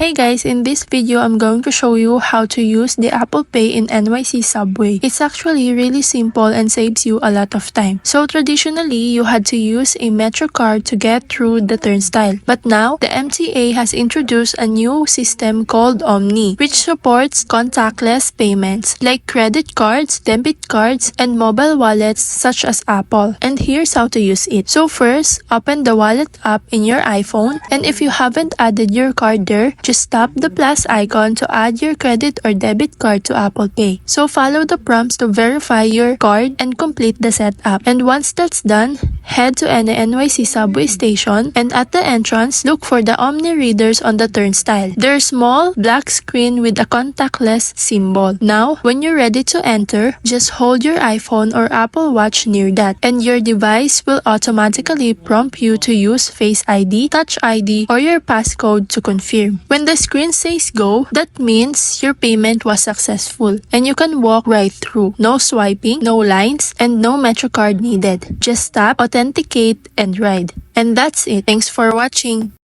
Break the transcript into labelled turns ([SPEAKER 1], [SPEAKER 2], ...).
[SPEAKER 1] Hey guys, in this video, I'm going to show you how to use the Apple Pay in NYC Subway. It's actually really simple and saves you a lot of time. So traditionally, you had to use a Metro card to get through the turnstile. But now, the MTA has introduced a new system called OMNY, which supports contactless payments like credit cards, debit cards, and mobile wallets such as Apple. And here's how to use it. So first, open the wallet app in your iPhone, and if you haven't added your card there, just tap the plus icon to add your credit or debit card to Apple Pay. So follow the prompts to verify your card and complete the setup. And once that's done, head to any NYC Subway station, and at the entrance, look for the OMNY readers on the turnstile. They're small, black screen with a contactless symbol. Now, when you're ready to enter, just hold your iPhone or Apple Watch near that, and your device will automatically prompt you to use Face ID, Touch ID, or your passcode to confirm. When the screen says go, that means your payment was successful, and you can walk right through. No swiping, no lines, and no Metro card needed. Just tap, authenticate, and ride. And that's it. Thanks for watching.